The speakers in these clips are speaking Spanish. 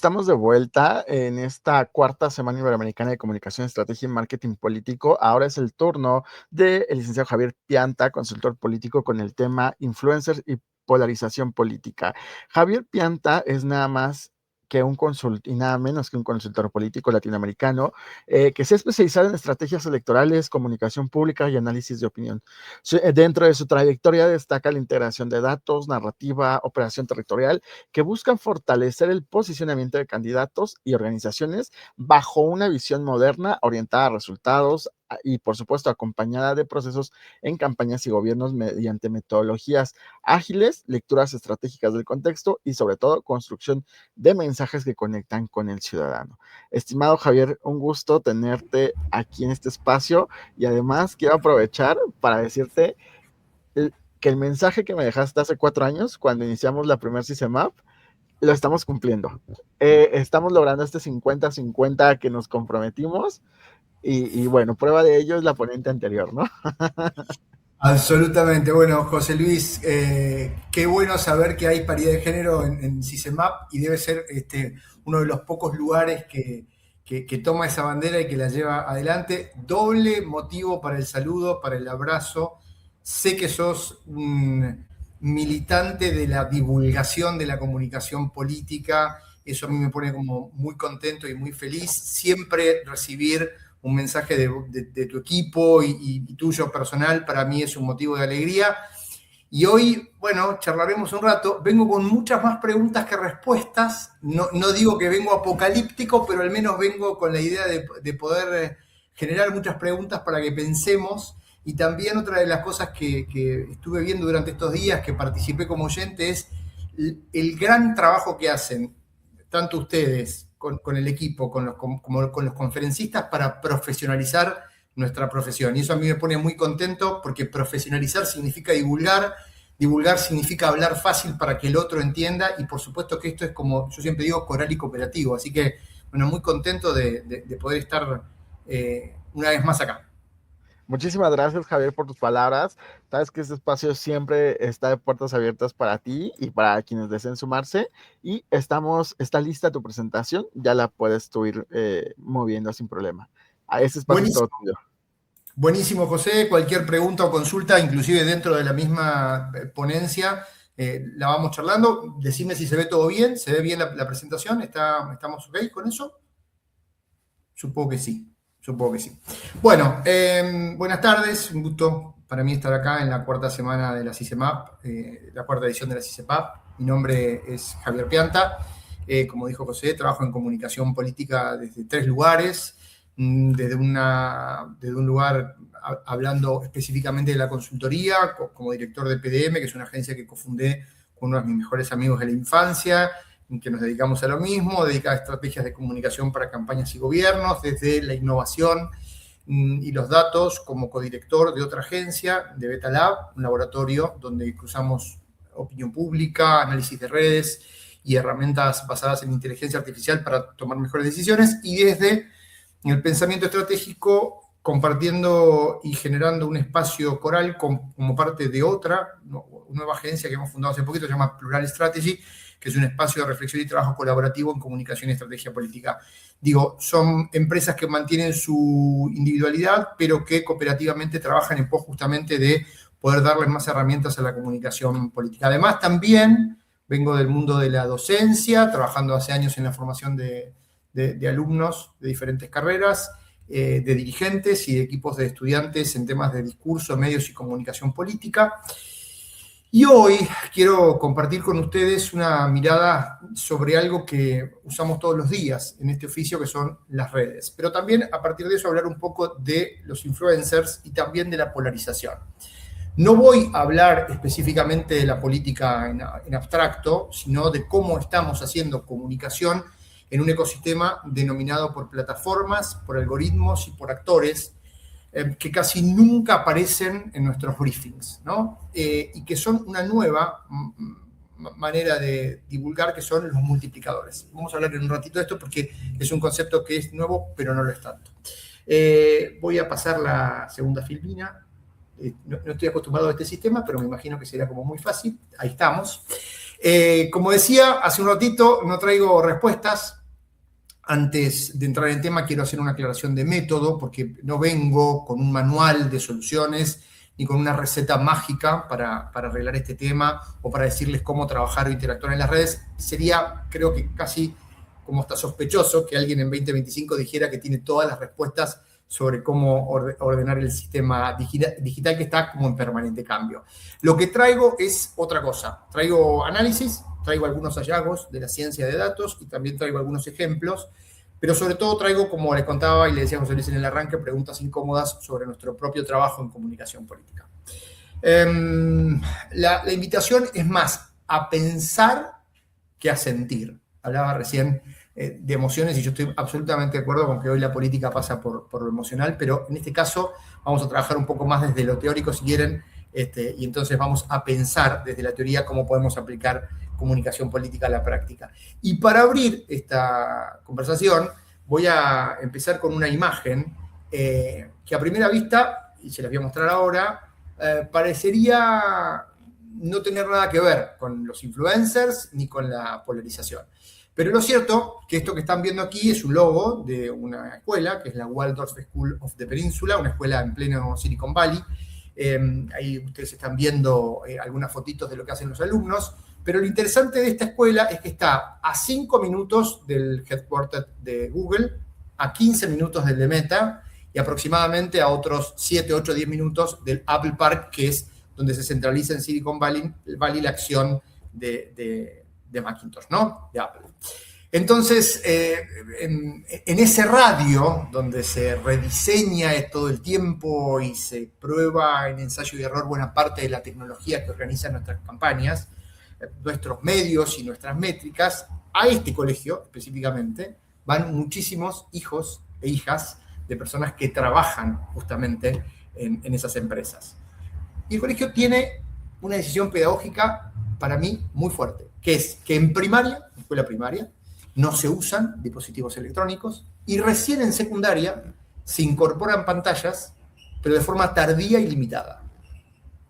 Estamos de vuelta en esta cuarta Semana Iberoamericana de Comunicación, Estrategia y Marketing Político. Ahora es el turno del licenciado Javier Pianta, consultor político, con el tema influencers y polarización política. Javier Pianta es nada más que un y nada menos que un consultor político latinoamericano que se ha especializado en estrategias electorales, comunicación pública y análisis de opinión. Dentro de su trayectoria destaca la integración de datos, narrativa, operación territorial, que buscan fortalecer el posicionamiento de candidatos y organizaciones bajo una visión moderna, orientada a resultados y, por supuesto, acompañada de procesos en campañas y gobiernos mediante metodologías ágiles, lecturas estratégicas del contexto y, sobre todo, construcción de mensajes que conectan con el ciudadano. Estimado Javier, un gusto tenerte aquí en este espacio y además quiero aprovechar para decirte que el mensaje que me dejaste hace 4 años, cuando iniciamos la primera CICEMAP, lo estamos cumpliendo. Estamos logrando este 50-50 que nos comprometimos y bueno, prueba de ello es la ponente anterior, ¿no? Absolutamente. Bueno, José Luis, qué bueno saber que hay paridad de género en CICEMAP y debe ser uno de los pocos lugares que toma esa bandera y que la lleva adelante. Doble motivo para el saludo, para el abrazo. Sé que sos un militante de la divulgación de la comunicación política. Eso a mí me pone como muy contento y muy feliz. Siempre recibir un mensaje de tu equipo y tuyo personal, para mí es un motivo de alegría. Y hoy, bueno, charlaremos un rato. Vengo con muchas más preguntas que respuestas. No digo que vengo apocalíptico, pero al menos vengo con la idea de poder generar muchas preguntas para que pensemos. Y también otra de las cosas que estuve viendo durante estos días, que participé como oyente, es el gran trabajo que hacen tanto ustedes con el equipo, como con los conferencistas, para profesionalizar nuestra profesión. Y eso a mí me pone muy contento, porque profesionalizar significa divulgar, divulgar significa hablar fácil para que el otro entienda, y por supuesto que esto es, como yo siempre digo, coral y cooperativo. Así que, bueno, muy contento de poder estar una vez más acá. Muchísimas gracias, Javier, por tus palabras. Sabes que este espacio siempre está de puertas abiertas para ti y para quienes deseen sumarse. Y está lista tu presentación, ya la puedes tú ir moviendo sin problema. A ese espacio es todo Buenísimo. tuyo. Buenísimo, José. Cualquier pregunta o consulta, inclusive dentro de la misma ponencia, la vamos charlando. Decime si se ve todo bien, se ve bien la presentación. ¿Estamos ok con eso? Supongo que sí, supongo que sí. Bueno, buenas tardes, un gusto para mí estar acá en la cuarta semana de la CICEMAP, la cuarta edición de la CICEMAP. Mi nombre es Javier Pianta. Como dijo José, trabajo en comunicación política desde 3 lugares. Desde un lugar hablando específicamente de la consultoría, como director de PDM, que es una agencia que cofundé con uno de mis mejores amigos de la infancia, en que nos dedicamos a lo mismo, dedicada a estrategias de comunicación para campañas y gobiernos, desde la innovación y los datos, como codirector de otra agencia, de Beta Lab, un laboratorio donde cruzamos opinión pública, análisis de redes y herramientas basadas en inteligencia artificial para tomar mejores decisiones, y desde el pensamiento estratégico, compartiendo y generando un espacio coral como parte de otra nueva agencia que hemos fundado hace poquito, se llama Plural Strategy, que es un espacio de reflexión y trabajo colaborativo en comunicación y estrategia política. Digo, son empresas que mantienen su individualidad, pero que cooperativamente trabajan en pos justamente de poder darles más herramientas a la comunicación política. Además, también vengo del mundo de la docencia, trabajando hace años en la formación de alumnos de diferentes carreras, de dirigentes y de equipos de estudiantes en temas de discurso, medios y comunicación política. Y hoy quiero compartir con ustedes una mirada sobre algo que usamos todos los días en este oficio, que son las redes. Pero también, a partir de eso, hablar un poco de los influencers y también de la polarización. No voy a hablar específicamente de la política en abstracto, sino de cómo estamos haciendo comunicación en un ecosistema denominado por plataformas, por algoritmos y por actores que casi nunca aparecen en nuestros briefings, ¿no? Y que son una nueva manera de divulgar, que son los multiplicadores. Vamos a hablar en un ratito de esto porque es un concepto que es nuevo, pero no lo es tanto. Voy a pasar la segunda filmina. No estoy acostumbrado a este sistema, pero me imagino que será como muy fácil. Ahí estamos. Como decía hace un ratito, no traigo respuestas, Antes de entrar en tema, quiero hacer una aclaración de método, porque no vengo con un manual de soluciones ni con una receta mágica para arreglar este tema o para decirles cómo trabajar o interactuar en las redes. Sería, creo que casi como está sospechoso que alguien en 2025 dijera que tiene todas las respuestas sobre cómo ordenar el sistema digital que está como en permanente cambio. Lo que traigo es otra cosa. Traigo análisis, traigo algunos hallazgos de la ciencia de datos y también traigo algunos ejemplos, pero sobre todo traigo, como le contaba y le decía a José Luis en el arranque, preguntas incómodas sobre nuestro propio trabajo en comunicación política. La invitación es más a pensar que a sentir. Hablaba recién de emociones y yo estoy absolutamente de acuerdo con que hoy la política pasa por lo emocional, pero en este caso vamos a trabajar un poco más desde lo teórico, si quieren, y entonces vamos a pensar desde la teoría cómo podemos aplicar comunicación política a la práctica. Y para abrir esta conversación voy a empezar con una imagen que a primera vista, y se las voy a mostrar ahora, parecería no tener nada que ver con los influencers ni con la polarización. Pero lo cierto que esto que están viendo aquí es un logo de una escuela, que es la Waldorf School of the Peninsula, una escuela en pleno Silicon Valley. Ahí ustedes están viendo algunas fotitos de lo que hacen los alumnos, pero lo interesante de esta escuela es que está a 5 minutos del headquarter de Google, a 15 minutos del de Meta y aproximadamente a otros 7, 8, 10 minutos del Apple Park, que es donde se centraliza en Silicon Valley la acción de Macintosh, ¿no? De Apple. Entonces, en ese radio donde se rediseña todo el tiempo y se prueba en ensayo y error buena parte de la tecnología que organizan nuestras campañas, nuestros medios y nuestras métricas, a este colegio específicamente van muchísimos hijos e hijas de personas que trabajan justamente en esas empresas. Y el colegio tiene una decisión pedagógica para mí muy fuerte, que es que en primaria, escuela primaria, no se usan dispositivos electrónicos y recién en secundaria se incorporan pantallas, pero de forma tardía y limitada.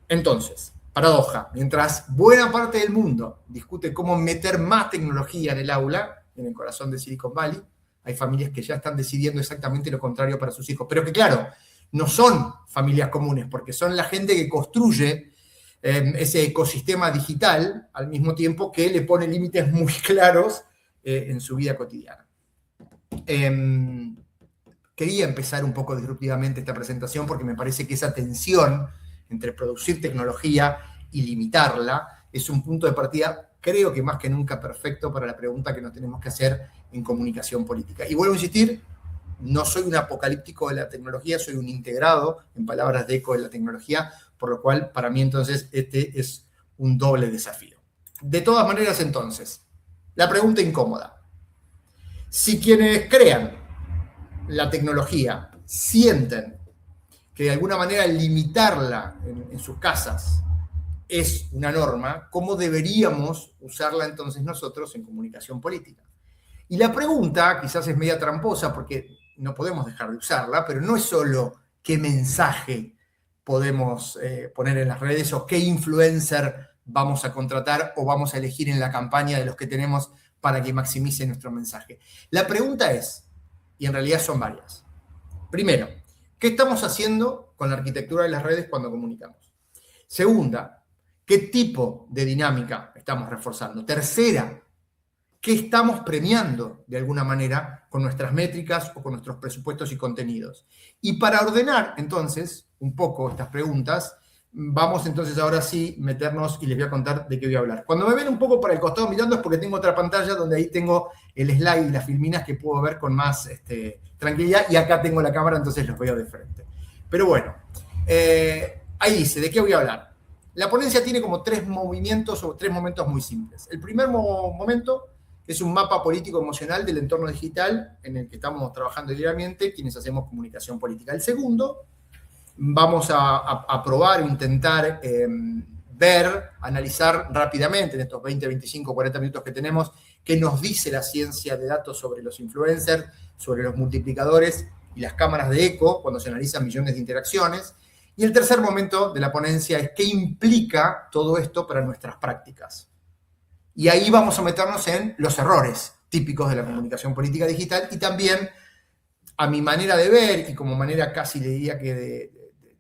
Entonces, paradoja, mientras buena parte del mundo discute cómo meter más tecnología en el aula, en el corazón de Silicon Valley, hay familias que ya están decidiendo exactamente lo contrario para sus hijos. Pero que claro, no son familias comunes, porque son la gente que construye ese ecosistema digital al mismo tiempo que le pone límites muy claros en su vida cotidiana. Quería empezar un poco disruptivamente esta presentación porque me parece que esa tensión entre producir tecnología y limitarla es un punto de partida, creo que más que nunca perfecto para la pregunta que nos tenemos que hacer en comunicación política. Y vuelvo a insistir, no soy un apocalíptico de la tecnología, soy un integrado, en palabras de Eco, de la tecnología, por lo cual para mí entonces este es un doble desafío. De todas maneras entonces, la pregunta incómoda. Si quienes crean la tecnología sienten que de alguna manera limitarla en sus casas es una norma, ¿cómo deberíamos usarla entonces nosotros en comunicación política? Y la pregunta quizás es media tramposa porque no podemos dejar de usarla, pero no es solo qué mensaje podemos poner en las redes o qué influencer vamos a contratar o vamos a elegir en la campaña de los que tenemos para que maximice nuestro mensaje. La pregunta es, y en realidad son varias. Primero, ¿qué estamos haciendo con la arquitectura de las redes cuando comunicamos? Segunda, ¿qué tipo de dinámica estamos reforzando? Tercera, ¿qué estamos premiando de alguna manera con nuestras métricas o con nuestros presupuestos y contenidos? Y para ordenar entonces un poco estas preguntas, vamos entonces ahora sí meternos y les voy a contar de qué voy a hablar. Cuando me ven un poco para el costado mirando es porque tengo otra pantalla donde ahí tengo el slide y las filminas que puedo ver con más tranquilidad y acá tengo la cámara, entonces los veo de frente. Pero bueno, ahí dice, ¿de qué voy a hablar? La ponencia tiene como tres movimientos o tres momentos muy simples. El primer momento es un mapa político-emocional del entorno digital en el que estamos trabajando diariamente quienes hacemos comunicación política. El segundo, vamos a probar o intentar ver, analizar rápidamente en estos 20, 25, 40 minutos que tenemos qué nos dice la ciencia de datos sobre los influencers, sobre los multiplicadores y las cámaras de eco cuando se analizan millones de interacciones. Y el tercer momento de la ponencia es qué implica todo esto para nuestras prácticas. Y ahí vamos a meternos en los errores típicos de la comunicación política digital, y también, a mi manera de ver, y como manera casi le diría que de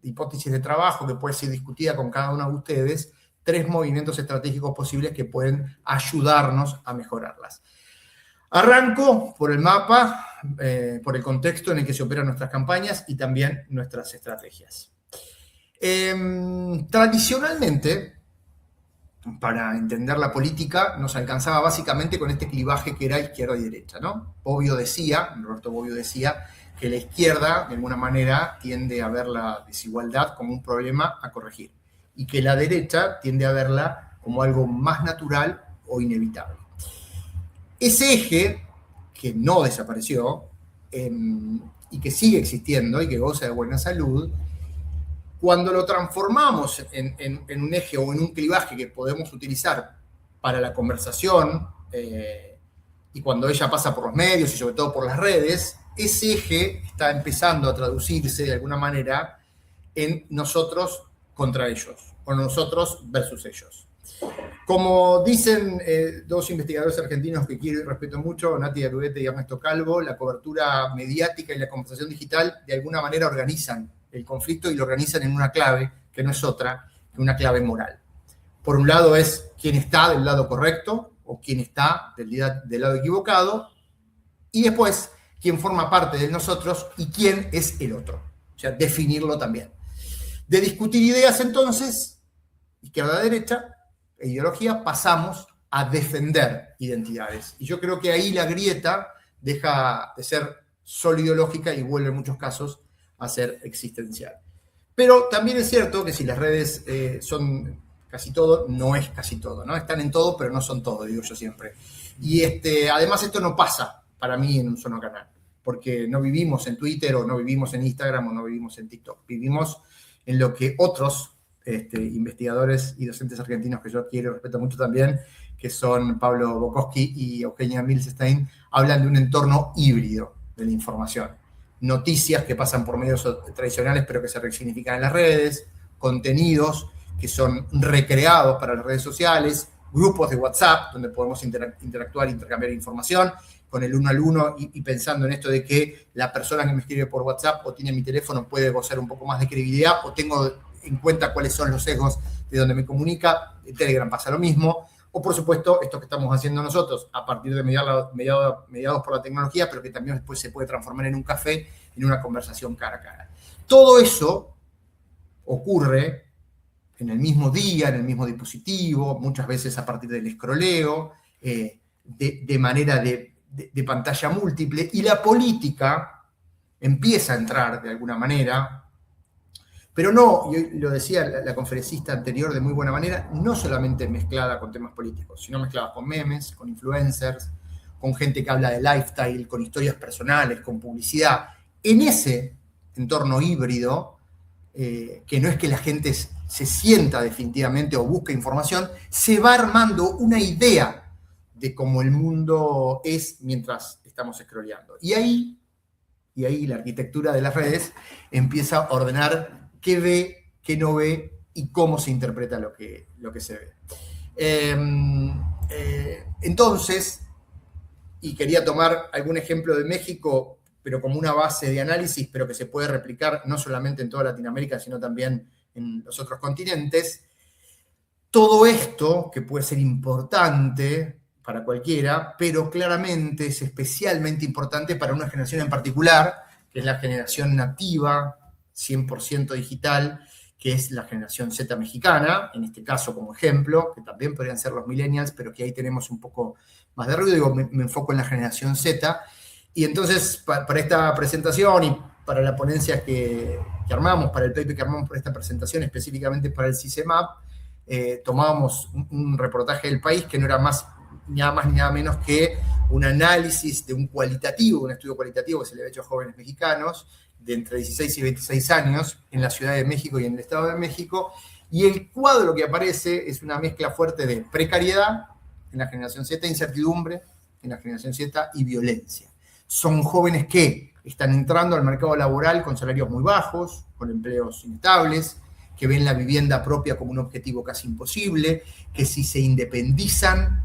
hipótesis de trabajo que puede ser discutida con cada uno de ustedes, 3 movimientos estratégicos posibles que pueden ayudarnos a mejorarlas. Arranco por el mapa, por el contexto en el que se operan nuestras campañas y también nuestras estrategias. Tradicionalmente, para entender la política, nos alcanzaba básicamente con este clivaje que era izquierda y derecha, ¿no? Roberto Bobbio decía que la izquierda, de alguna manera, tiende a ver la desigualdad como un problema a corregir, y que la derecha tiende a verla como algo más natural o inevitable. Ese eje, que no desapareció, y que sigue existiendo y que goza de buena salud, cuando lo transformamos en un eje o en un clivaje que podemos utilizar para la conversación, y cuando ella pasa por los medios y sobre todo por las redes, ese eje está empezando a traducirse de alguna manera en nosotros contra ellos, o nosotros versus ellos. Como dicen 2 investigadores argentinos que quiero y respeto mucho, Nati Arudete y Ernesto Calvo, la cobertura mediática y la conversación digital de alguna manera organizan el conflicto y lo organizan en una clave que no es otra que una clave moral. Por un lado es quién está del lado correcto o quién está del lado equivocado, y después quién forma parte de nosotros y quién es el otro. O sea, definirlo también. De discutir ideas, entonces, izquierda-derecha, e ideología, pasamos a defender identidades. Y yo creo que ahí la grieta deja de ser solo ideológica y vuelve en muchos casos a ser existencial. Pero también es cierto que si las redes son casi todo, no es casi todo, ¿no? Están en todo, pero no son todo, digo yo siempre. Y además esto no pasa para mí en un solo canal, porque no vivimos en Twitter o no vivimos en Instagram o no vivimos en TikTok. Vivimos en lo que otros investigadores y docentes argentinos que yo quiero y respeto mucho también, que son Pablo Bukowski y Eugenia Milstein, hablan de un entorno híbrido de la información. Noticias que pasan por medios tradicionales pero que se resignifican en las redes, contenidos que son recreados para las redes sociales, grupos de WhatsApp donde podemos interactuar, intercambiar información con el uno al uno, y pensando en esto de que la persona que me escribe por WhatsApp o tiene mi teléfono puede gozar un poco más de credibilidad, o tengo en cuenta cuáles son los sesgos de donde me comunica. En Telegram pasa lo mismo. O, por supuesto, esto que estamos haciendo nosotros a partir de mediados por la tecnología, pero que también después se puede transformar en un café, en una conversación cara a cara. Todo eso ocurre en el mismo día, en el mismo dispositivo, muchas veces a partir del escroleo, de manera de pantalla múltiple, y la política empieza a entrar de alguna manera, pero no, y lo decía la conferencista anterior de muy buena manera, no solamente mezclada con temas políticos, sino mezclada con memes, con influencers, con gente que habla de lifestyle, con historias personales, con publicidad. En ese entorno híbrido, que no es que la gente se sienta definitivamente o busque información, se va armando una idea de cómo el mundo es mientras estamos scrolleando. Y ahí la arquitectura de las redes empieza a ordenar qué ve, qué no ve y cómo se interpreta lo que se ve. Entonces, y quería tomar algún ejemplo de México, pero como una base de análisis, pero que se puede replicar no solamente en toda Latinoamérica, sino también en los otros continentes. Todo esto, que puede ser importante para cualquiera, pero claramente es especialmente importante para una generación en particular, que es la generación nativa, 100% digital, que es la generación Z mexicana, en este caso como ejemplo, que también podrían ser los millennials, pero que ahí tenemos un poco más de ruido. Digo, me enfoco en la generación Z. Y entonces, para esta presentación y para la ponencia que armamos, para el paper que armamos para esta presentación, específicamente para el CISEMAP, tomábamos un reportaje del país que no era nada más ni nada menos que un análisis de un estudio cualitativo que se le había hecho a jóvenes mexicanos de entre 16 y 26 años en la Ciudad de México y en el Estado de México, y el cuadro que aparece es una mezcla fuerte de precariedad en la generación Z, incertidumbre en la generación Z y violencia. Son jóvenes que están entrando al mercado laboral con salarios muy bajos, con empleos inestables, que ven la vivienda propia como un objetivo casi imposible, que si se independizan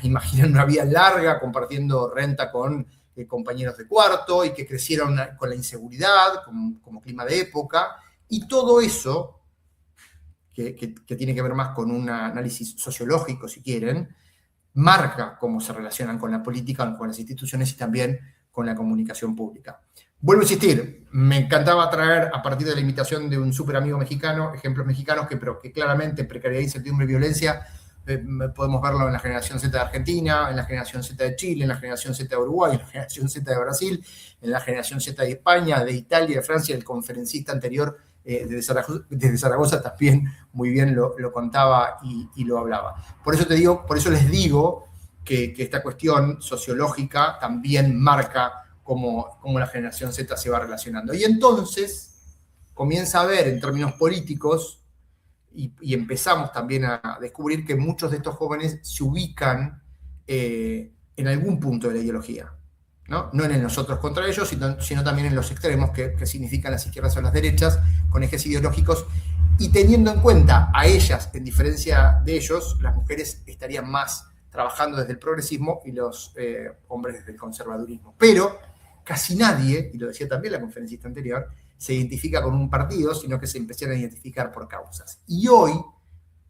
imaginan una vida larga compartiendo renta con compañeros de cuarto y que crecieron con la inseguridad, como clima de época, y todo eso, que tiene que ver más con un análisis sociológico, si quieren, marca cómo se relacionan con la política, con las instituciones y también con la comunicación pública. Vuelvo a insistir, me encantaba traer a partir de la invitación de un súper amigo mexicano, ejemplos mexicanos pero que claramente precariedad, incertidumbre y violencia podemos verlo en la generación Z de Argentina, en la generación Z de Chile, en la generación Z de Uruguay, en la generación Z de Brasil, en la generación Z de España, de Italia, de Francia. El conferencista anterior desde Zaragoza también muy bien lo contaba y lo hablaba. Por eso les digo que esta cuestión sociológica también marca cómo la generación Z se va relacionando. Y entonces comienza a ver en términos políticos y empezamos también a descubrir que muchos de estos jóvenes se ubican en algún punto de la ideología. No en el nosotros contra ellos, sino también en los extremos, que significan las izquierdas o las derechas, con ejes ideológicos, y teniendo en cuenta a ellas, en diferencia de ellos, las mujeres estarían más trabajando desde el progresismo y los hombres desde el conservadurismo. Pero casi nadie, y lo decía también la conferencista anterior, se identifica con un partido, sino que se empiezan a identificar por causas. Y hoy,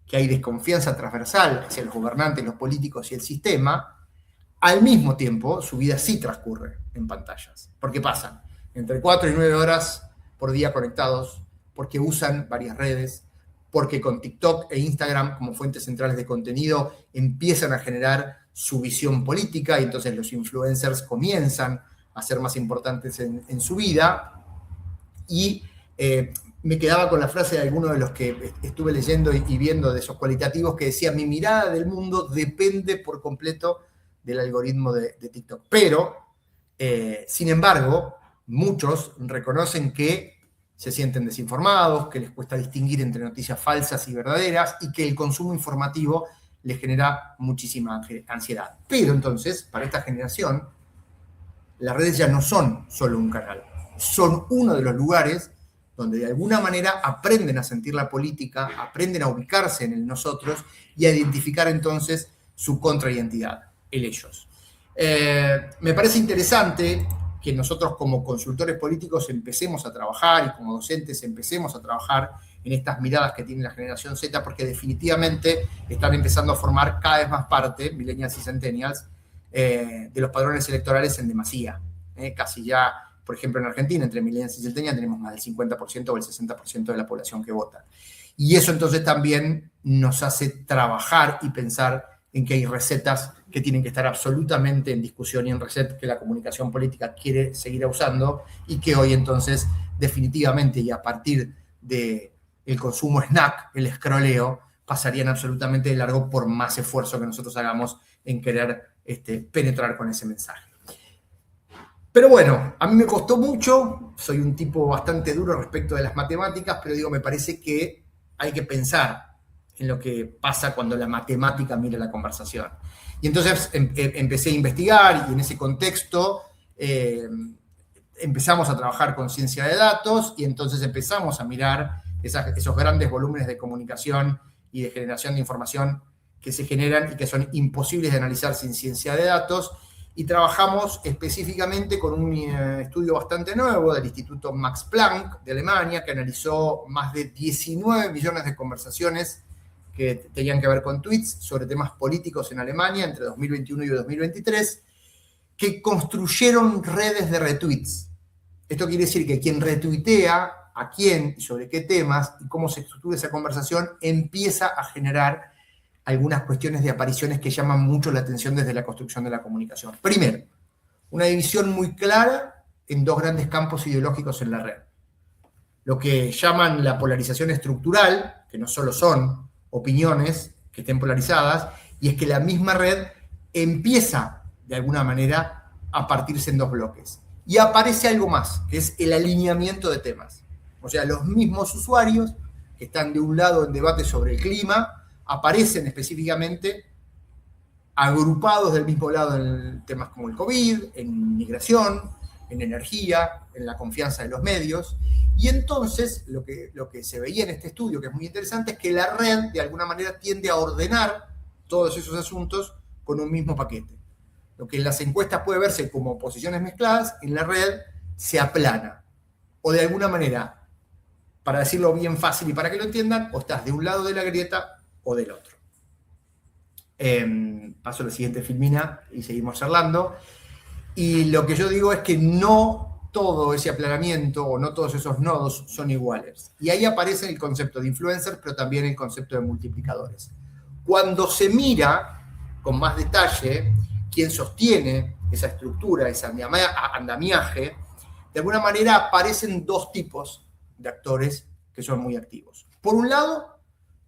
que hay desconfianza transversal hacia los gobernantes, los políticos y el sistema, al mismo tiempo su vida sí transcurre en pantallas, porque pasan entre 4 y 9 horas por día conectados, porque usan varias redes, porque con TikTok e Instagram como fuentes centrales de contenido empiezan a generar su visión política y entonces los influencers comienzan a ser más importantes en su vida. Y me quedaba con la frase de alguno de los que estuve leyendo y viendo de esos cualitativos que decía: mi mirada del mundo depende por completo del algoritmo de TikTok. Pero, sin embargo, muchos reconocen que se sienten desinformados, que les cuesta distinguir entre noticias falsas y verdaderas y que el consumo informativo les genera muchísima ansiedad. Pero entonces, para esta generación, las redes ya no son solo un canal, son uno de los lugares donde de alguna manera aprenden a sentir la política, aprenden a ubicarse en el nosotros y a identificar entonces su contraidentidad, el ellos. Me parece interesante que nosotros como consultores políticos empecemos a trabajar y como docentes empecemos a trabajar en estas miradas que tiene la generación Z, porque definitivamente están empezando a formar cada vez más parte, millennials y centennials, de los padrones electorales en demasía. Casi ya, por ejemplo, en Argentina, entre millennials y centennials tenemos más del 50% o el 60% de la población que vota. Y eso entonces también nos hace trabajar y pensar en que hay recetas que tienen que estar absolutamente en discusión y en reset que la comunicación política quiere seguir usando y que hoy entonces definitivamente y a partir del consumo snack, el escroleo, pasarían absolutamente de largo por más esfuerzo que nosotros hagamos en querer penetrar con ese mensaje. Pero bueno, a mí me costó mucho, soy un tipo bastante duro respecto de las matemáticas, pero digo, me parece que hay que pensar en lo que pasa cuando la matemática mira la conversación. Y entonces empecé a investigar y en ese contexto empezamos a trabajar con ciencia de datos y entonces empezamos a mirar esos grandes volúmenes de comunicación y de generación de información que se generan y que son imposibles de analizar sin ciencia de datos. Y trabajamos específicamente con un estudio bastante nuevo del Instituto Max Planck de Alemania, que analizó más de 19 millones de conversaciones que tenían que ver con tweets sobre temas políticos en Alemania entre 2021 y 2023, que construyeron redes de retweets. Esto quiere decir que quien retuitea a quién y sobre qué temas y cómo se estructura esa conversación empieza a generar algunas cuestiones de apariciones que llaman mucho la atención desde la construcción de la comunicación. Primero, una división muy clara en dos grandes campos ideológicos en la red. Lo que llaman la polarización estructural, que no solo son opiniones que estén polarizadas, y es que la misma red empieza, de alguna manera, a partirse en dos bloques. Y aparece algo más, que es el alineamiento de temas. O sea, los mismos usuarios que están de un lado en debate sobre el clima, aparecen específicamente agrupados del mismo lado en temas como el COVID, en migración, en energía, en la confianza de los medios. Y entonces lo que se veía en este estudio, que es muy interesante, es que la red de alguna manera tiende a ordenar todos esos asuntos con un mismo paquete. Lo que en las encuestas puede verse como posiciones mezcladas, en la red se aplana. O de alguna manera, para decirlo bien fácil y para que lo entiendan, o estás de un lado de la grieta o del otro. Paso a la siguiente filmina y seguimos charlando. Y lo que yo digo es que no todo ese aplanamiento o no todos esos nodos son iguales. Y ahí aparece el concepto de influencers, pero también el concepto de multiplicadores. Cuando se mira con más detalle quién sostiene esa estructura, ese andamiaje, de alguna manera aparecen dos tipos de actores que son muy activos. Por un lado,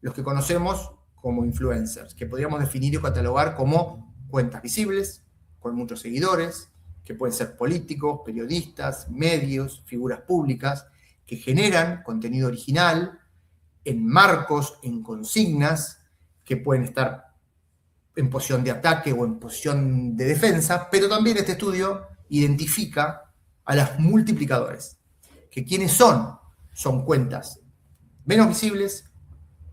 los que conocemos como influencers, que podríamos definir y catalogar como cuentas visibles, con muchos seguidores, que pueden ser políticos, periodistas, medios, figuras públicas, que generan contenido original en marcos, en consignas, que pueden estar en posición de ataque o en posición de defensa, pero también este estudio identifica a los multiplicadores, que ¿quiénes son? Son cuentas menos visibles,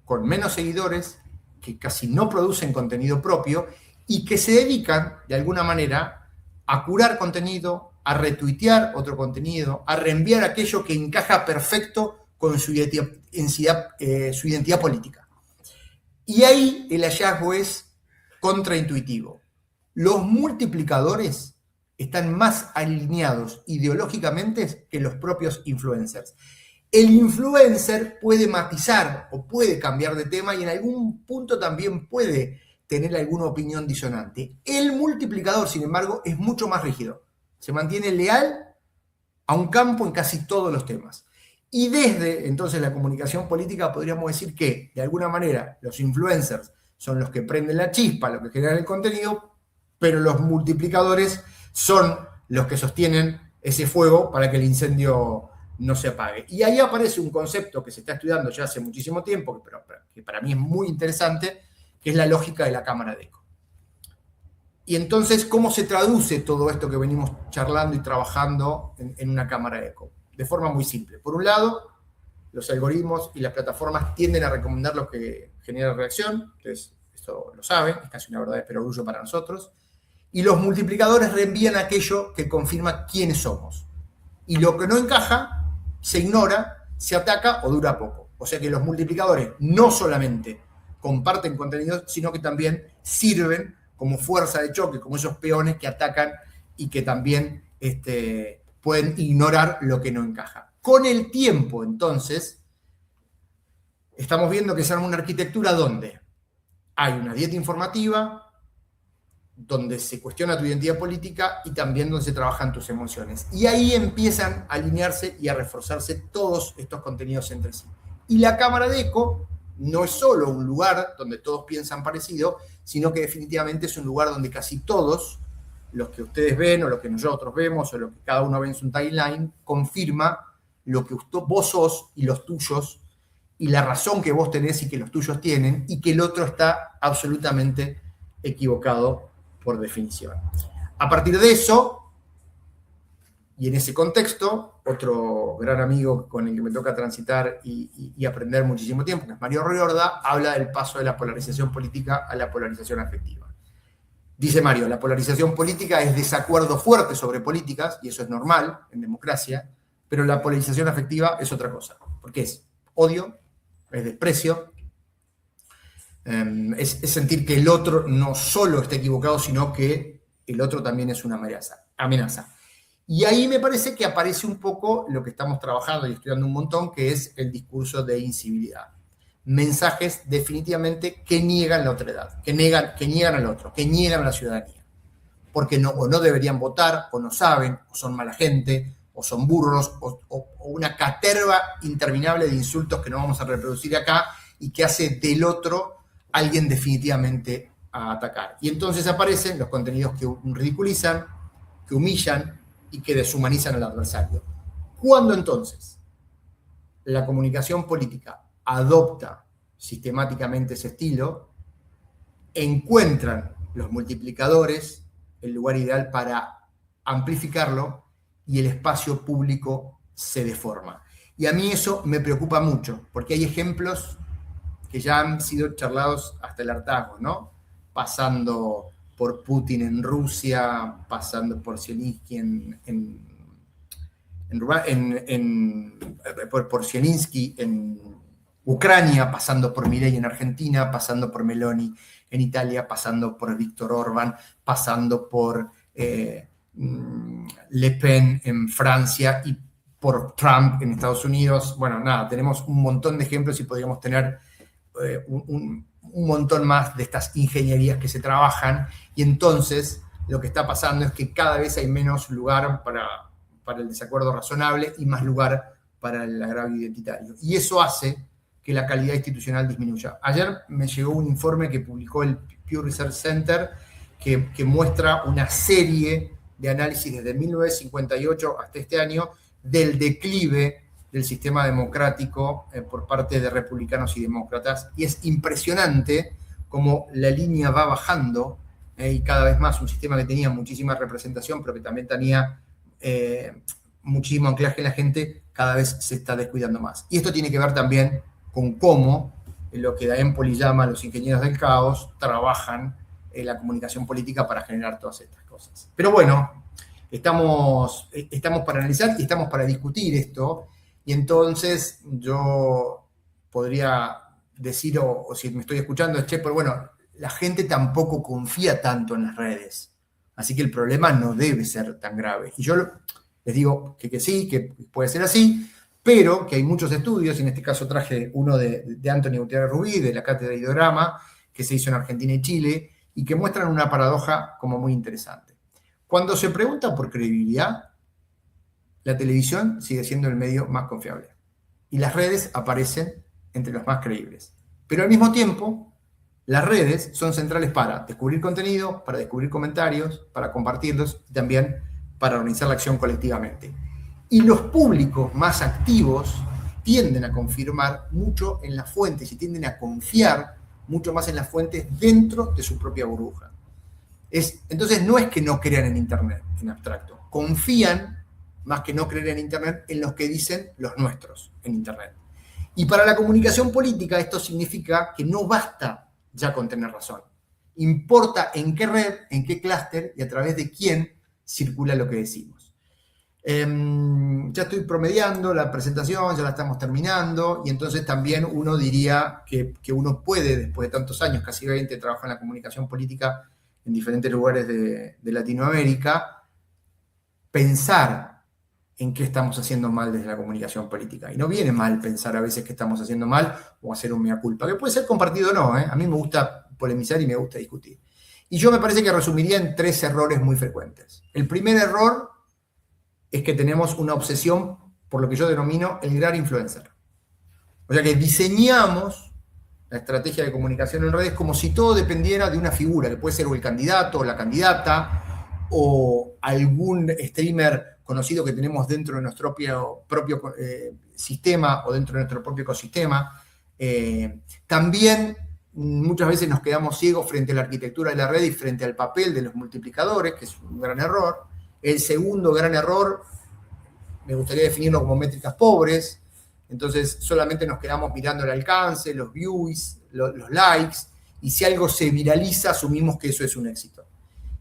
con menos seguidores, que casi no producen contenido propio y que se dedican, de alguna manera, a curar contenido, a retuitear otro contenido, a reenviar aquello que encaja perfecto con su identidad política. Y ahí el hallazgo es contraintuitivo. Los multiplicadores están más alineados ideológicamente que los propios influencers. El influencer puede matizar o puede cambiar de tema y en algún punto también puede tener alguna opinión disonante. El multiplicador, sin embargo, es mucho más rígido. Se mantiene leal a un campo en casi todos los temas. Y desde entonces la comunicación política podríamos decir que, de alguna manera, los influencers son los que prenden la chispa, los que generan el contenido, pero los multiplicadores son los que sostienen ese fuego para que el incendio no se apague. Y ahí aparece un concepto que se está estudiando ya hace muchísimo tiempo, que para mí es muy interesante, que es la lógica de la cámara de eco. Y entonces, ¿cómo se traduce todo esto que venimos charlando y trabajando en una cámara de eco? De forma muy simple. Por un lado, los algoritmos y las plataformas tienden a recomendar lo que genera reacción, entonces esto lo saben, es casi una verdad de perogrullo para nosotros, y los multiplicadores reenvían aquello que confirma quiénes somos. Y lo que no encaja se ignora, se ataca o dura poco. O sea que los multiplicadores no solamente comparten contenidos, sino que también sirven como fuerza de choque, como esos peones que atacan y que también pueden ignorar lo que no encaja. Con el tiempo, entonces, estamos viendo que se arma una arquitectura donde hay una dieta informativa, donde se cuestiona tu identidad política y también donde se trabajan tus emociones. Y ahí empiezan a alinearse y a reforzarse todos estos contenidos entre sí. Y la cámara de eco no es solo un lugar donde todos piensan parecido, sino que definitivamente es un lugar donde casi todos, los que ustedes ven o lo que nosotros vemos o lo que cada uno ve en su timeline, confirma lo que vos sos y los tuyos y la razón que vos tenés y que los tuyos tienen y que el otro está absolutamente equivocado por definición. A partir de eso, y en ese contexto, otro gran amigo con el que me toca transitar y aprender muchísimo tiempo, que es Mario Riorda, habla del paso de la polarización política a la polarización afectiva. Dice Mario, la polarización política es desacuerdo fuerte sobre políticas, y eso es normal en democracia, pero la polarización afectiva es otra cosa, porque es odio, es desprecio, es sentir que el otro no solo está equivocado, sino que el otro también es una amenaza. Y ahí me parece que aparece un poco lo que estamos trabajando y estudiando un montón, que es el discurso de incivilidad. Mensajes definitivamente que niegan la otredad, que niegan al otro, que niegan a la ciudadanía. Porque o no deberían votar, o no saben, o son mala gente, o son burros, o una caterva interminable de insultos que no vamos a reproducir acá y que hace del otro alguien definitivamente a atacar. Y entonces aparecen los contenidos que ridiculizan, que humillan y que deshumanizan al adversario. ¿Cuándo entonces la comunicación política adopta sistemáticamente ese estilo? Encuentran los multiplicadores el lugar ideal para amplificarlo y el espacio público se deforma. Y a mí eso me preocupa mucho, porque hay ejemplos que ya han sido charlados hasta el hartazgo, ¿no? pasando por Putin en Rusia, pasando por Zelensky por Zelensky en Ucrania, pasando por Milei en Argentina, pasando por Meloni en Italia, pasando por Víctor Orbán, pasando por Le Pen en Francia y por Trump en Estados Unidos. Bueno, nada, tenemos un montón de ejemplos y podríamos tener un montón más de estas ingenierías que se trabajan, y entonces lo que está pasando es que cada vez hay menos lugar para el desacuerdo razonable y más lugar para el agravio identitario. Y eso hace que la calidad institucional disminuya. Ayer me llegó un informe que publicó el Pew Research Center que muestra una serie de análisis desde 1958 hasta este año del declive del sistema democrático por parte de republicanos y demócratas, y es impresionante cómo la línea va bajando y cada vez más un sistema que tenía muchísima representación, pero que también tenía muchísimo anclaje en la gente, cada vez se está descuidando más. Y esto tiene que ver también con cómo lo que Empoli llama los ingenieros del caos trabajan en la comunicación política para generar todas estas cosas. Pero bueno, estamos para analizar y estamos para discutir esto. Y entonces yo podría decir, o si me estoy escuchando, pero bueno, la gente tampoco confía tanto en las redes. Así que el problema no debe ser tan grave. Y yo les digo que sí, que puede ser así, pero que hay muchos estudios, y en este caso traje uno de Anthony Gutiérrez Rubí, de la Cátedra de Ideograma, que se hizo en Argentina y Chile, y que muestran una paradoja como muy interesante. Cuando se pregunta por credibilidad, la televisión sigue siendo el medio más confiable y las redes aparecen entre los más creíbles. Pero al mismo tiempo, las redes son centrales para descubrir contenido, para descubrir comentarios, para compartirlos y también para organizar la acción colectivamente. Y los públicos más activos tienden a confirmar mucho en las fuentes y tienden a confiar mucho más en las fuentes dentro de su propia burbuja. Entonces no es que no crean en Internet, en abstracto. Confían, más que no creer en Internet, en los que dicen los nuestros en Internet. Y para la comunicación política esto significa que no basta ya con tener razón. Importa en qué red, en qué clúster y a través de quién circula lo que decimos. Ya estoy promediando la presentación, ya la estamos terminando, y entonces también uno diría que uno puede, después de tantos años, casi 20, trabajo en la comunicación política en diferentes lugares de Latinoamérica, pensar en qué estamos haciendo mal desde la comunicación política. Y no viene mal pensar a veces que estamos haciendo mal o hacer un mea culpa, que puede ser compartido o no, ¿eh? A mí me gusta polemizar y me gusta discutir. Y yo me parece que resumiría en 3 errores muy frecuentes. El primer error es que tenemos una obsesión por lo que yo denomino el gran influencer. O sea que diseñamos la estrategia de comunicación en redes como si todo dependiera de una figura, que puede ser o el candidato o la candidata o algún streamer conocido que tenemos dentro de nuestro propio sistema o dentro de nuestro propio ecosistema. También muchas veces nos quedamos ciegos frente a la arquitectura de la red y frente al papel de los multiplicadores, que es un gran error. El segundo gran error, me gustaría definirlo como métricas pobres. Entonces solamente nos quedamos mirando el alcance, los views, los likes, y si algo se viraliza asumimos que eso es un éxito.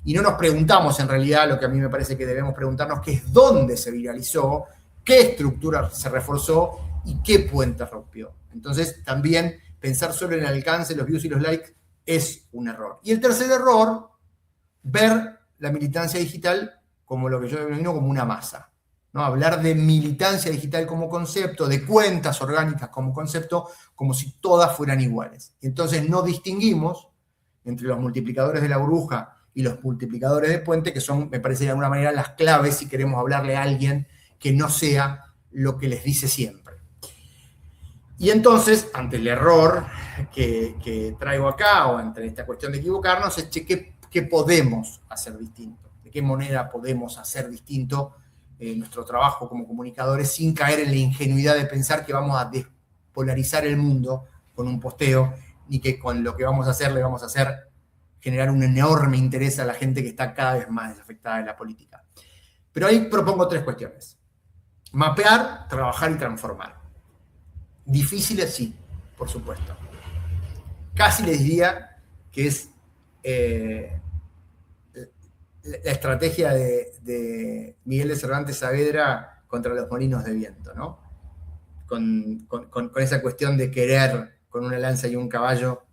Y no nos preguntamos en realidad lo que a mí me parece que debemos preguntarnos, que es dónde se viralizó, qué estructura se reforzó y qué puente rompió. Entonces también pensar solo en el alcance, los views y los likes es un error. Y el tercer error, ver la militancia digital como lo que yo denomino como una masa, ¿no? Hablar de militancia digital como concepto, de cuentas orgánicas como concepto, como si todas fueran iguales. Entonces no distinguimos entre los multiplicadores de la burbuja y los multiplicadores de puente, que son, me parece de alguna manera, las claves si queremos hablarle a alguien que no sea lo que les dice siempre. Y entonces, ante el error que traigo acá, o ante esta cuestión de equivocarnos, es ¿qué podemos hacer distinto? ¿De qué manera podemos hacer distinto nuestro trabajo como comunicadores sin caer en la ingenuidad de pensar que vamos a despolarizar el mundo con un posteo, ni que con lo que vamos a hacer le vamos a hacer generar un enorme interés a la gente que está cada vez más desafectada de la política? Pero ahí propongo 3 cuestiones. Mapear, trabajar y transformar. Difíciles, sí, por supuesto. Casi les diría que es la estrategia de Miguel de Cervantes Saavedra contra los molinos de viento, ¿no? Con esa cuestión de querer con una lanza y un caballo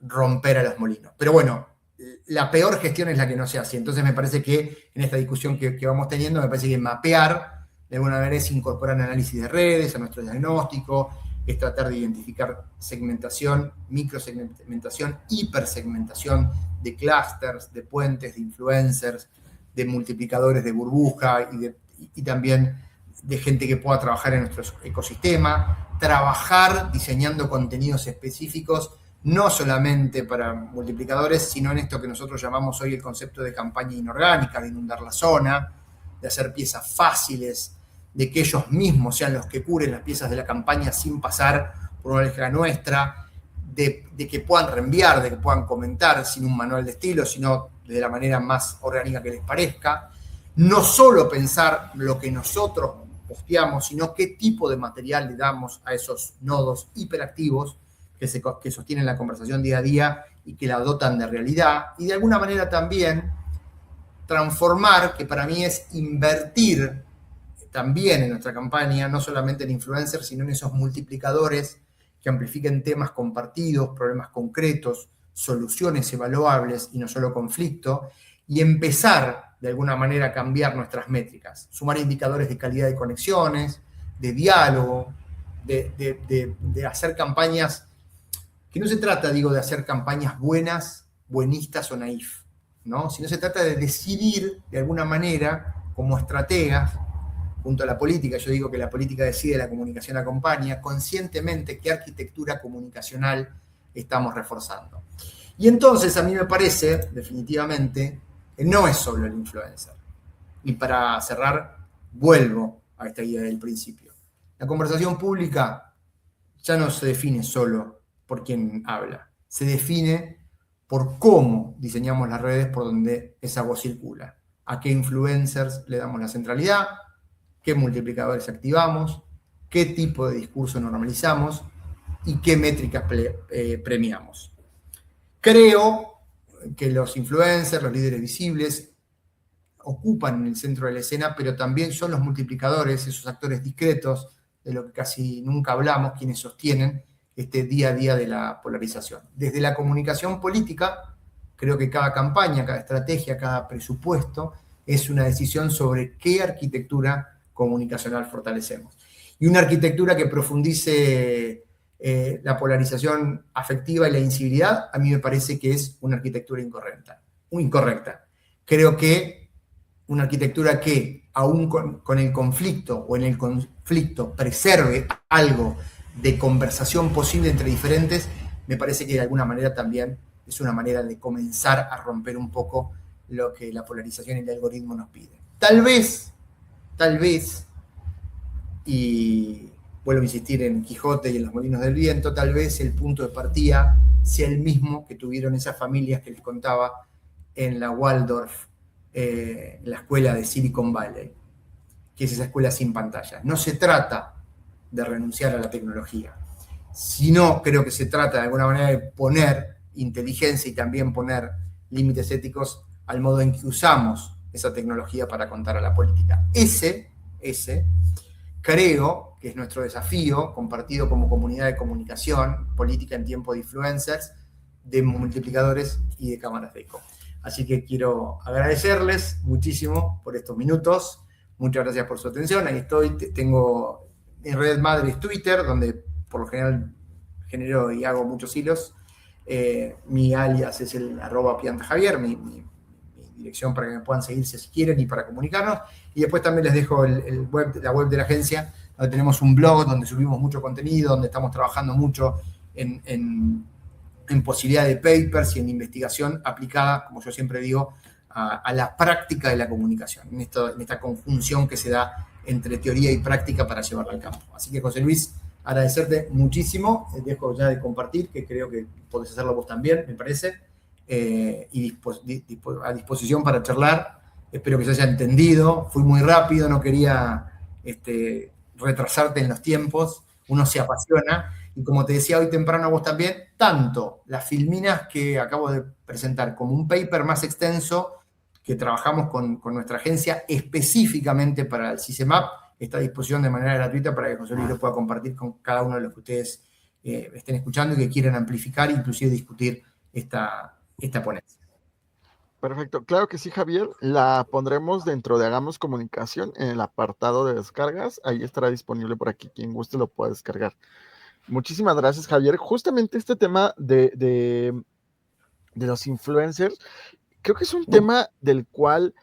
romper a los molinos. Pero bueno, la peor gestión es la que no se hace. Entonces me parece que en esta discusión que vamos teniendo, me parece que mapear de alguna manera es incorporar análisis de redes a nuestro diagnóstico, es tratar de identificar segmentación, microsegmentación, hipersegmentación de clústeres, de puentes, de influencers, de multiplicadores de burbuja y también de gente que pueda trabajar en nuestro ecosistema, trabajar diseñando contenidos específicos, no solamente para multiplicadores, sino en esto que nosotros llamamos hoy el concepto de campaña inorgánica, de inundar la zona, de hacer piezas fáciles, de que ellos mismos sean los que curen las piezas de la campaña sin pasar por una letra nuestra, de que puedan reenviar, de que puedan comentar sin un manual de estilo, sino de la manera más orgánica que les parezca. No solo pensar lo que nosotros posteamos, sino qué tipo de material le damos a esos nodos hiperactivos que sostienen la conversación día a día y que la dotan de realidad. Y de alguna manera también transformar, que para mí es invertir también en nuestra campaña, no solamente en influencers, sino en esos multiplicadores que amplifiquen temas compartidos, problemas concretos, soluciones evaluables y no solo conflicto, y empezar de alguna manera a cambiar nuestras métricas, sumar indicadores de calidad de conexiones, de diálogo, de hacer campañas, que no se trata, digo, de hacer campañas buenas, buenistas o naif, ¿no? Sino se trata de decidir de alguna manera, como estrategas, junto a la política, yo digo que la política decide, la comunicación acompaña, conscientemente qué arquitectura comunicacional estamos reforzando. Y entonces a mí me parece, definitivamente, que no es solo el influencer. Y para cerrar, vuelvo a esta idea del principio. La conversación pública ya no se define solo por quien habla, se define por cómo diseñamos las redes por donde esa voz circula, a qué influencers le damos la centralidad, qué multiplicadores activamos, qué tipo de discurso normalizamos y qué métricas premiamos. Creo que los influencers, los líderes visibles, ocupan en el centro de la escena, pero también son los multiplicadores, esos actores discretos, de lo que casi nunca hablamos, quienes sostienen este día a día de la polarización. Desde la comunicación política, creo que cada campaña, cada estrategia, cada presupuesto es una decisión sobre qué arquitectura comunicacional fortalecemos. Y una arquitectura que profundice la polarización afectiva y la insibilidad, a mí me parece que es una arquitectura incorrecta. Creo que una arquitectura que, aún con el conflicto o en el conflicto, preserve algo de conversación posible entre diferentes, me parece que de alguna manera también es una manera de comenzar a romper un poco lo que la polarización y el algoritmo nos pide. Tal vez, y vuelvo a insistir en Quijote y en los molinos del viento, tal vez el punto de partida sea el mismo que tuvieron esas familias que les contaba en la Waldorf, la escuela de Silicon Valley, que es esa escuela sin pantallas. No se trata de renunciar a la tecnología, sino creo que se trata de alguna manera de poner inteligencia y también poner límites éticos al modo en que usamos esa tecnología para contar a la política. Ese creo que es nuestro desafío, compartido como comunidad de comunicación, política en tiempo de influencers, de multiplicadores y de cámaras de eco. Así que quiero agradecerles muchísimo por estos minutos. Muchas gracias por su atención. Ahí estoy. Tengo mi red madre es Twitter, donde por lo general genero y hago muchos hilos. Mi alias es el @piantajavier, mi dirección para que me puedan seguir si quieren y para comunicarnos. Y después también les dejo la web de la agencia, donde tenemos un blog donde subimos mucho contenido, donde estamos trabajando mucho en posibilidad de papers y en investigación aplicada, como yo siempre digo, a la práctica de la comunicación, en esta conjunción que se da entre teoría y práctica para llevarla al campo. Así que, José Luis, agradecerte muchísimo. Dejo ya de compartir, que creo que podés hacerlo vos también, me parece, y a disposición para charlar. Espero que se haya entendido. Fui muy rápido, no quería retrasarte en los tiempos. Uno se apasiona y como te decía hoy temprano vos también, tanto las filminas que acabo de presentar como un paper más extenso que trabajamos con nuestra agencia específicamente para el CISEMAP, está a disposición de manera gratuita para que José Luis lo pueda compartir con cada uno de los que ustedes estén escuchando y que quieran amplificar e inclusive discutir esta ponencia. Perfecto, claro que sí, Javier. La pondremos dentro de Hagamos Comunicación en el apartado de descargas. Ahí estará disponible para que quien guste lo pueda descargar. Muchísimas gracias, Javier. Justamente este tema de los influencers, creo que es un tema del cual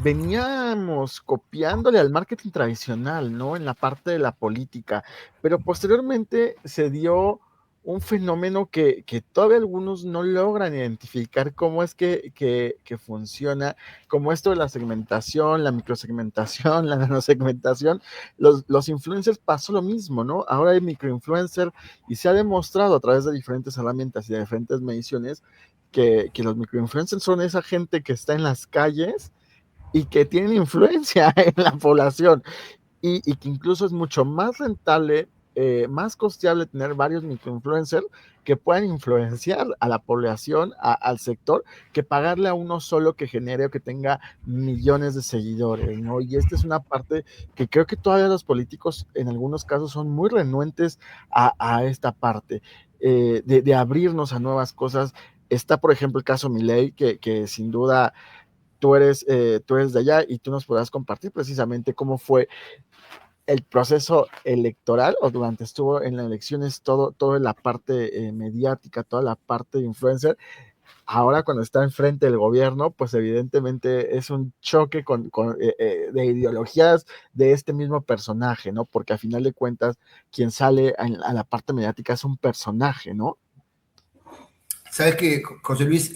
veníamos copiándole al marketing tradicional, ¿no? En la parte de la política, pero posteriormente se dio un fenómeno que todavía algunos no logran identificar cómo es que funciona, como esto de la segmentación, la microsegmentación, la nanosegmentación. Los influencers pasó lo mismo, ¿no? Ahora hay microinfluencer y se ha demostrado a través de diferentes herramientas y de diferentes mediciones que los microinfluencers son esa gente que está en las calles y que tienen influencia en la población y que incluso es mucho más rentable, más costeable tener varios microinfluencers que puedan influenciar a la población, al sector, que pagarle a uno solo que genere o que tenga millones de seguidores, ¿no? Y esta es una parte que creo que todavía los políticos en algunos casos son muy renuentes a esta parte, de abrirnos a nuevas cosas. Está, por ejemplo, el caso Milei, que sin duda tú eres de allá y tú nos podrás compartir precisamente cómo fue el proceso electoral o durante estuvo en las elecciones, toda la parte mediática, toda la parte de influencer. Ahora cuando está enfrente del gobierno, pues evidentemente es un choque de ideologías de este mismo personaje, ¿no? Porque a final de cuentas, quien sale a la parte mediática es un personaje, ¿no? Sabes que, José Luis,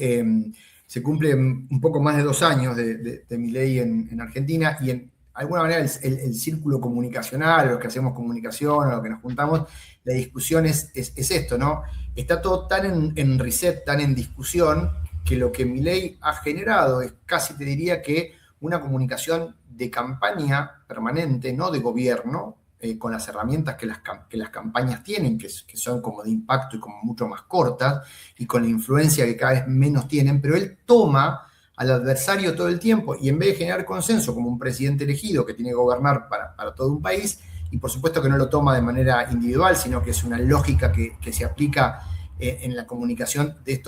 se cumple un poco más de 2 años de mi ley en Argentina y en alguna manera el círculo comunicacional, los que hacemos comunicación, o los que nos juntamos, la discusión es esto, ¿no? Está todo tan en reset, tan en discusión, que lo que mi ley ha generado es casi te diría que una comunicación de campaña permanente, no de gobierno, con las herramientas que las campañas tienen, que son como de impacto y como mucho más cortas, y con la influencia que cada vez menos tienen, pero él toma al adversario todo el tiempo y en vez de generar consenso como un presidente elegido que tiene que gobernar para todo un país, y por supuesto que no lo toma de manera individual, sino que es una lógica que se aplica en la comunicación de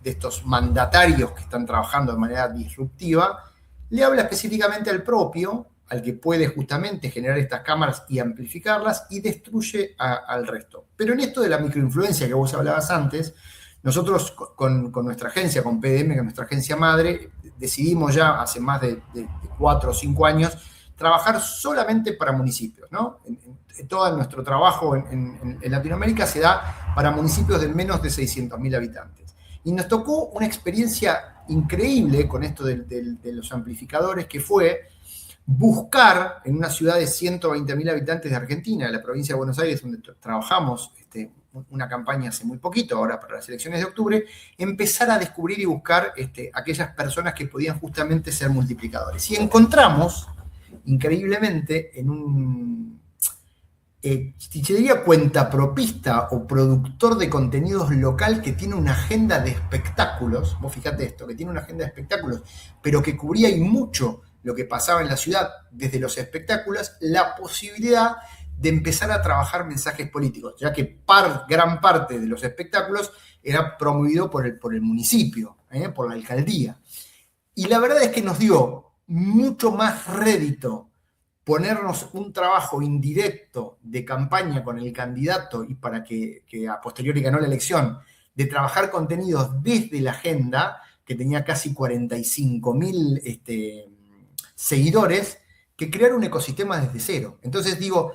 estos mandatarios que están trabajando de manera disruptiva, le habla específicamente al propio, al que puede justamente generar estas cámaras y amplificarlas, y destruye al resto. Pero en esto de la microinfluencia que vos hablabas antes, nosotros con nuestra agencia, con PDM, que es nuestra agencia madre, decidimos ya hace más de 4 o 5 años trabajar solamente para municipios, ¿no? Todo nuestro trabajo en Latinoamérica se da para municipios de menos de 600.000 habitantes. Y nos tocó una experiencia increíble con esto de los amplificadores, que fue buscar en una ciudad de 120.000 habitantes de Argentina, de la provincia de Buenos Aires, donde trabajamos una campaña hace muy poquito, ahora para las elecciones de octubre, empezar a descubrir y buscar aquellas personas que podían justamente ser multiplicadores. Y encontramos, increíblemente, en un, si se diría cuentapropista o productor de contenidos local que tiene una agenda de espectáculos, vos fíjate esto, que tiene una agenda de espectáculos, pero que cubría y mucho lo que pasaba en la ciudad desde los espectáculos, la posibilidad de empezar a trabajar mensajes políticos, ya que gran parte de los espectáculos era promovido por el municipio, por la alcaldía. Y la verdad es que nos dio mucho más rédito ponernos un trabajo indirecto de campaña con el candidato y para que a posteriori ganó la elección, de trabajar contenidos desde la agenda, que tenía casi 45.000 seguidores, que crear un ecosistema desde cero. Entonces digo,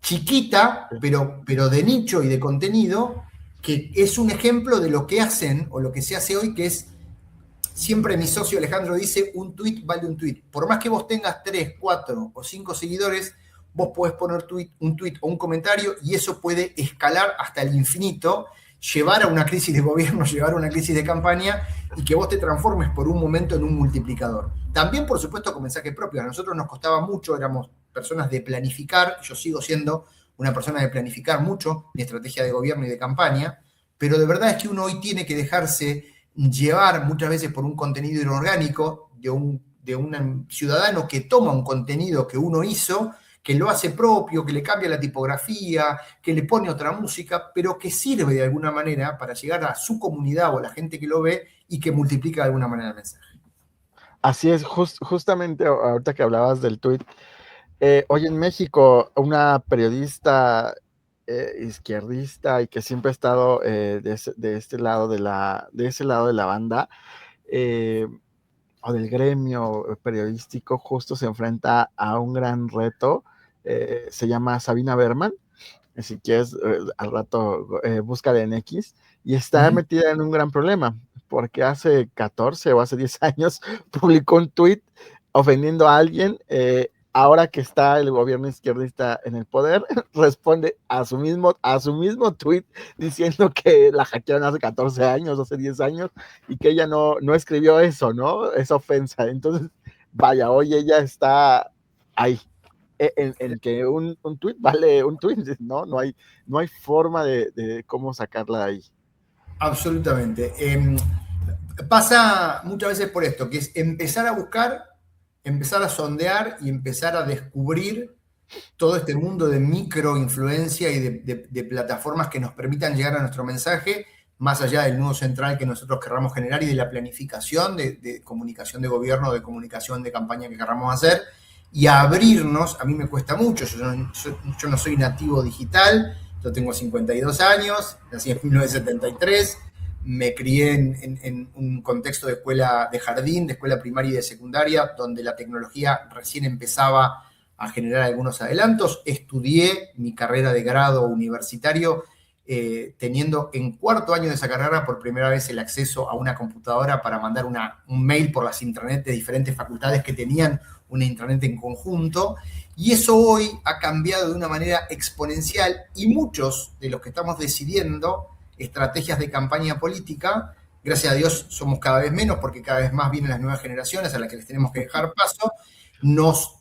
chiquita, pero de nicho y de contenido, que es un ejemplo de lo que hacen o lo que se hace hoy, que es, siempre mi socio Alejandro dice, un tweet vale un tweet. Por más que vos tengas 3, 4 o 5 seguidores, vos podés poner un tweet o un comentario y eso puede escalar hasta el infinito, llevar a una crisis de gobierno, llevar a una crisis de campaña y que vos te transformes por un momento en un multiplicador. También, por supuesto, con mensajes propios. A nosotros nos costaba mucho, éramos personas de planificar, yo sigo siendo una persona de planificar mucho mi estrategia de gobierno y de campaña, pero de verdad es que uno hoy tiene que dejarse llevar muchas veces por un contenido inorgánico de un ciudadano que toma un contenido que uno hizo, que lo hace propio, que le cambia la tipografía, que le pone otra música, pero que sirve de alguna manera para llegar a su comunidad o a la gente que lo ve y que multiplica de alguna manera el mensaje. Así es, justamente ahorita que hablabas del tuit, hoy en México una periodista izquierdista y que siempre ha estado de este lado de ese lado de la banda, eh, o del gremio periodístico, justo se enfrenta a un gran reto. Se llama Sabina Berman, si quieres al rato búscala en X, y está Uh-huh. metida en un gran problema, porque hace 14 o hace 10 años publicó un tuit ofendiendo a alguien. Ahora que está el gobierno izquierdista en el poder, responde a su mismo tweet diciendo que la hackearon hace 14 años, hace 10 años, y que ella no escribió eso, ¿no? Esa ofensa. Entonces, vaya, hoy ella está ahí, en que un tweet vale un tweet, ¿no? No hay forma de cómo sacarla de ahí. Absolutamente. Pasa muchas veces por esto, que es empezar a buscar, empezar a sondear y empezar a descubrir todo este mundo de microinfluencia y de plataformas que nos permitan llegar a nuestro mensaje, más allá del nudo central que nosotros querramos generar y de la planificación de comunicación de gobierno, de comunicación de campaña que querramos hacer, y abrirnos. A mí me cuesta mucho, yo no soy nativo digital, yo tengo 52 años, nací en 1973, me crié en un contexto de escuela de jardín, de escuela primaria y de secundaria, donde la tecnología recién empezaba a generar algunos adelantos. Estudié mi carrera de grado universitario teniendo en cuarto año de esa carrera por primera vez el acceso a una computadora para mandar un mail por las intranet de diferentes facultades que tenían una intranet en conjunto. Y eso hoy ha cambiado de una manera exponencial y muchos de los que estamos decidiendo estrategias de campaña política, gracias a Dios somos cada vez menos porque cada vez más vienen las nuevas generaciones a las que les tenemos que dejar paso, nos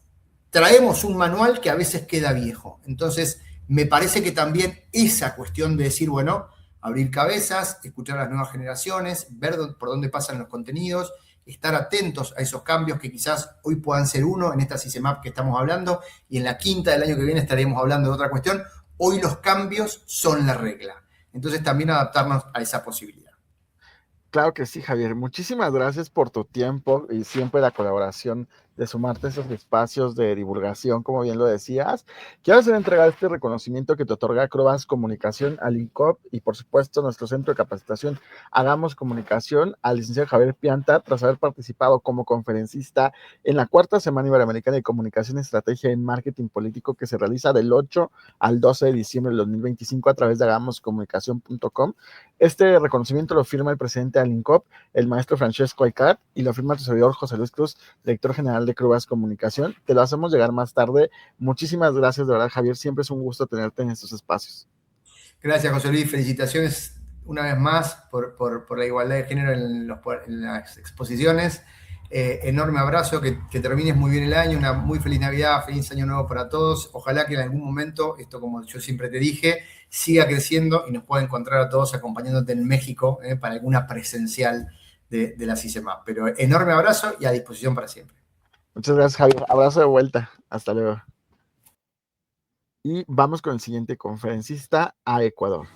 traemos un manual que a veces queda viejo. Entonces, me parece que también esa cuestión de decir, bueno, abrir cabezas, escuchar a las nuevas generaciones, ver por dónde pasan los contenidos, estar atentos a esos cambios que quizás hoy puedan ser uno en esta CICEMAP que estamos hablando, y en la quinta del año que viene estaremos hablando de otra cuestión. Hoy los cambios son la regla. Entonces también adaptarnos a esa posibilidad. Claro que sí, Javier. Muchísimas gracias por tu tiempo y siempre la colaboración de sumarte a esos espacios de divulgación, como bien lo decías. Quiero hacer entregar este reconocimiento que te otorga Crobas Comunicación al INCOP y, por supuesto, nuestro centro de capacitación Hagamos Comunicación al licenciado Javier Pianta, tras haber participado como conferencista en la cuarta Semana Iberoamericana de Comunicación, Estrategia y Marketing Político, que se realiza del 8 al 12 de diciembre del 2025 a través de hagamoscomunicación.com. Este reconocimiento lo firma el presidente del INCOP, el maestro Francesco Aycat, y lo firma tu servidor José Luis Cruz, director general de Crubas Comunicación. Te lo hacemos llegar más tarde. Muchísimas gracias, de verdad, Javier. Siempre es un gusto tenerte en estos espacios. Gracias, José Luis. Felicitaciones una vez más por la igualdad de género en las exposiciones. Enorme abrazo, que termines muy bien el año, una muy feliz Navidad, feliz año nuevo para todos. Ojalá que en algún momento, esto como yo siempre te dije, siga creciendo y nos pueda encontrar a todos acompañándote en México para alguna presencial de la CICEMAP. Pero enorme abrazo y a disposición para siempre. Muchas gracias, Javier. Abrazo de vuelta. Hasta luego. Y vamos con el siguiente conferencista a Ecuador.